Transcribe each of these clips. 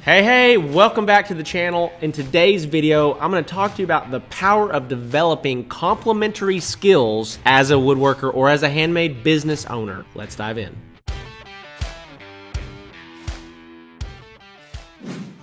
Hey, welcome back to the channel. In today's video, I'm going to talk to you about the power of developing complementary skills as a woodworker or as a handmade business owner. Let's dive in.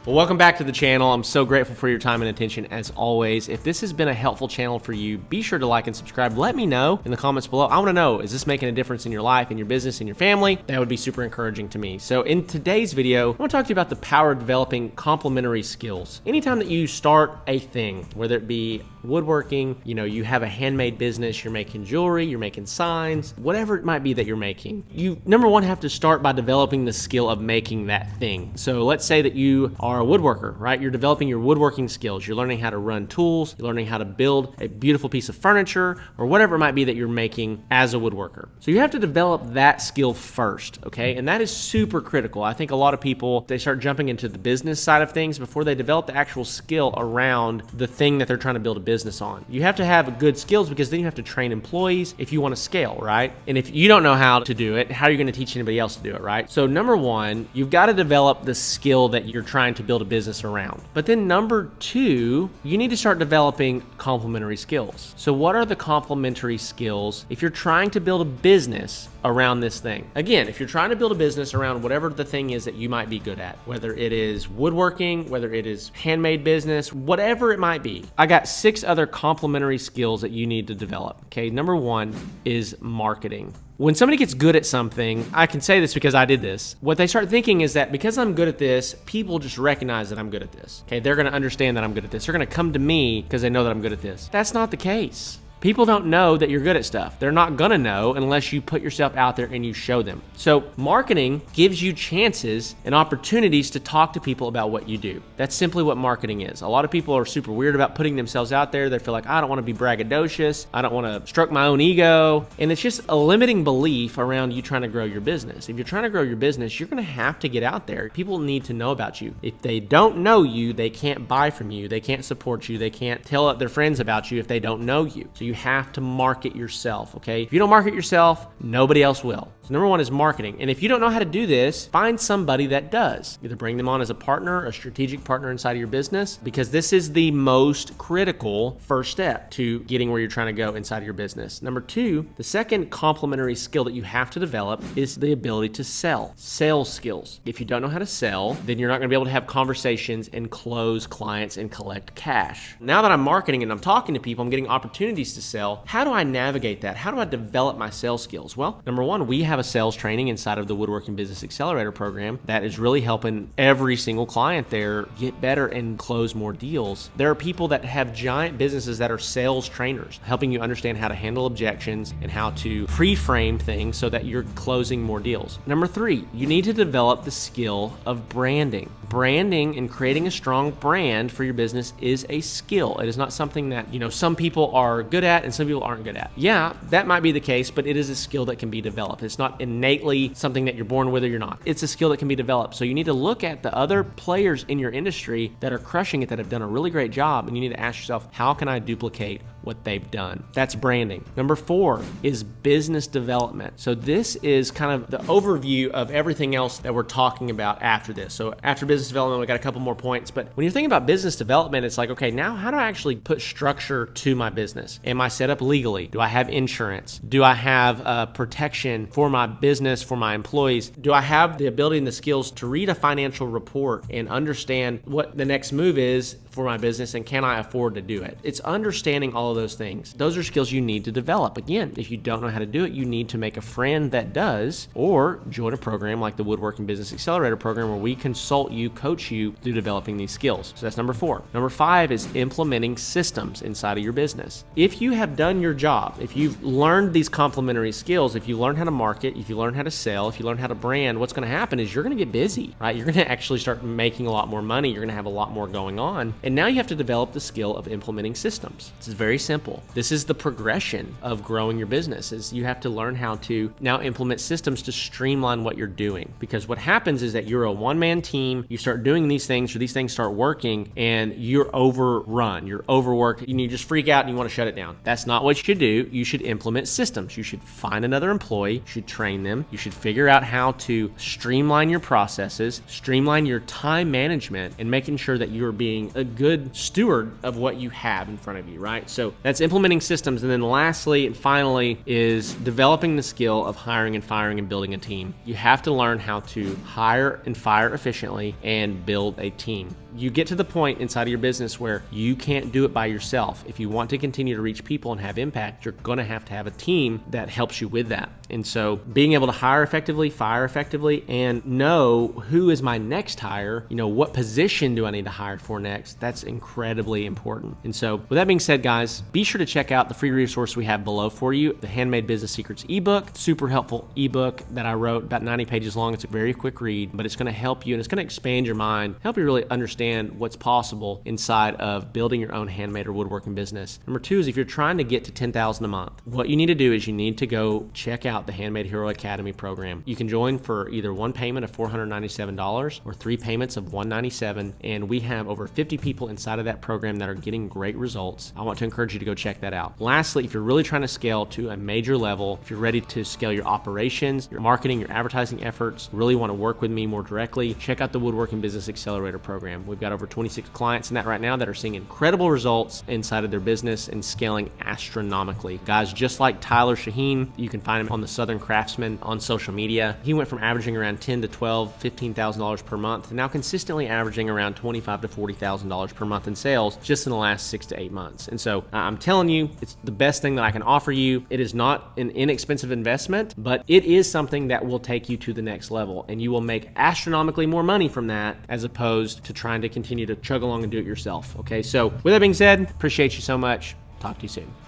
Well, welcome back to the channel. I'm so grateful for your time and attention as always. If this has been a helpful channel for you, be sure to like and subscribe. Let me know in the comments below. I want to know, is this making a difference in your life, in your business, in your family? That would be super encouraging to me. So in today's video, I want to talk to you about the power of developing complementary skills. Anytime that you start a thing, whether it be woodworking, you have a handmade business, you're making jewelry, you're making signs, whatever it might be that you're making, you, number one, have to start by developing the skill of making that thing. So let's say that you are a woodworker, right? You're developing your woodworking skills. You're learning how to run tools. You're learning how to build a beautiful piece of furniture or whatever it might be that you're making as a woodworker. So you have to develop that skill first, okay? And that is super critical. I think a lot of people, they start jumping into the business side of things before they develop the actual skill around the thing that they're trying to build a business on. You have to have good skills because then you have to train employees if you want to scale, right? And if you don't know how to do it, how are you going to teach anybody else to do it, right? So number one, you've got to develop the skill that you're trying to build a business around. But then number two, you need to start developing complementary skills. So what are the complementary skills if you're trying to build a business around this thing? Again, if you're trying to build a business around whatever the thing is that you might be good at, whether it is woodworking, whether it is handmade business, whatever it might be, I got 6 other complementary skills that you need to develop. Okay, number one is marketing. When somebody gets good at something, I can say this because I did this. What they start thinking is that because I'm good at this, people just recognize that I'm good at this. Okay, they're going to understand that I'm good at this. They're going to come to me because they know that I'm good at this. That's not the case. People don't know that you're good at stuff. They're not gonna know unless you put yourself out there and you show them. So marketing gives you chances and opportunities to talk to people about what you do. That's simply what marketing is. A lot of people are super weird about putting themselves out there. They feel like, I don't wanna be braggadocious. I don't wanna stroke my own ego. And it's just a limiting belief around you trying to grow your business. If you're trying to grow your business, you're gonna have to get out there. People need to know about you. If they don't know you, they can't buy from you. They can't support you. They can't tell their friends about you if they don't know you. So you have to market yourself, okay? If you don't market yourself, nobody else will. So number one is marketing. And if you don't know how to do this, find somebody that does. Either bring them on as a partner, a strategic partner inside of your business, because this is the most critical first step to getting where you're trying to go inside of your business. Number two, the second complementary skill that you have to develop is the ability to sell. Sales skills. If you don't know how to sell, then you're not gonna be able to have conversations and close clients and collect cash. Now that I'm marketing and I'm talking to people, I'm getting opportunities to sell. How do I navigate that? How do I develop my sales skills? Well, number one, we have a sales training inside of the Woodworking Business Accelerator program that is really helping every single client there get better and close more deals. There are people that have giant businesses that are sales trainers, helping you understand how to handle objections and how to pre-frame things so that you're closing more deals. Number three, you need to develop the skill of branding. Branding and creating a strong brand for your business is a skill. It is not something that, some people are good at and some people aren't good at. Yeah, that might be the case, but it is a skill that can be developed. It's not innately something that you're born with or you're not. It's a skill that can be developed. So you need to look at the other players in your industry that are crushing it, that have done a really great job, and you need to ask yourself, how can I duplicate what they've done? That's branding. Number four is business development. So this is kind of the overview of everything else that we're talking about after this. So after business development, we got a couple more points, but when you're thinking about business development, it's like, okay, now how do I actually put structure to my business? Am I set up legally? Do I have insurance? Do I have protection for my business, for my employees? Do I have the ability and the skills to read a financial report and understand what the next move is for my business, and can I afford to do it? It's understanding all of those things. Those are skills you need to develop. Again, if you don't know how to do it, you need to make a friend that does, or join a program like the Woodworking Business Accelerator program where we consult you, coach you through developing these skills. So that's number four. Number five is implementing systems inside of your business. If you have done your job, if you've learned these complementary skills, if you learn how to market, if you learn how to sell, if you learn how to brand, what's going to happen is you're going to get busy, right? You're going to actually start making a lot more money. You're going to have a lot more going on. And now you have to develop the skill of implementing systems. It's very simple. This is the progression of growing your business, is you have to learn how to now implement systems to streamline what you're doing. Because what happens is that you're a one-man team, you start doing these things, or these things start working, and you're overrun, you're overworked, and you just freak out and you want to shut it down. That's not what you should do. You should implement systems. You should find another employee, you should train them, you should figure out how to streamline your processes, streamline your time management, and making sure that you're being a good steward of what you have in front of you, right? So that's implementing systems. And then lastly and finally is developing the skill of hiring and firing and building a team. You have to learn how to hire and fire efficiently and build a team. You get to the point inside of your business where you can't do it by yourself. If you want to continue to reach people and have impact, you're going to have a team that helps you with that. And so being able to hire effectively, fire effectively, and know who is my next hire, what position do I need to hire for next, that's incredibly important. And so with that being said, guys, be sure to check out the free resource we have below for you, the Handmade Business Secrets ebook, super helpful ebook that I wrote, about 90 pages long. It's a very quick read, but it's going to help you and it's going to expand your mind, help you really understand what's possible inside of building your own handmade or woodworking business. Number two is if you're trying to get to $10,000 a month, what you need to do is you need to go check out the Handmade Hero Academy program. You can join for either one payment of $497 or three payments of $197, and we have over 50 people inside of that program that are getting great results. I want to encourage you to go check that out. Lastly, if you're really trying to scale to a major level, if you're ready to scale your operations, your marketing, your advertising efforts, really want to work with me more directly, check out the Woodworking Business Accelerator program. We've got over 26 clients in that right now that are seeing incredible results inside of their business and scaling astronomically. Guys just like Tyler Shaheen, you can find him on the Southern Craftsman on social media. He went from averaging around $10,000 to $12,000, $15,000 per month to now consistently averaging around $25,000 to $40,000 per month in sales just in the last 6 to 8 months. And so I'm telling you, it's the best thing that I can offer you. It is not an inexpensive investment, but it is something that will take you to the next level, and you will make astronomically more money from that as opposed to trying to continue to chug along and do it yourself. Okay, so with that being said, appreciate you so much. Talk to you soon.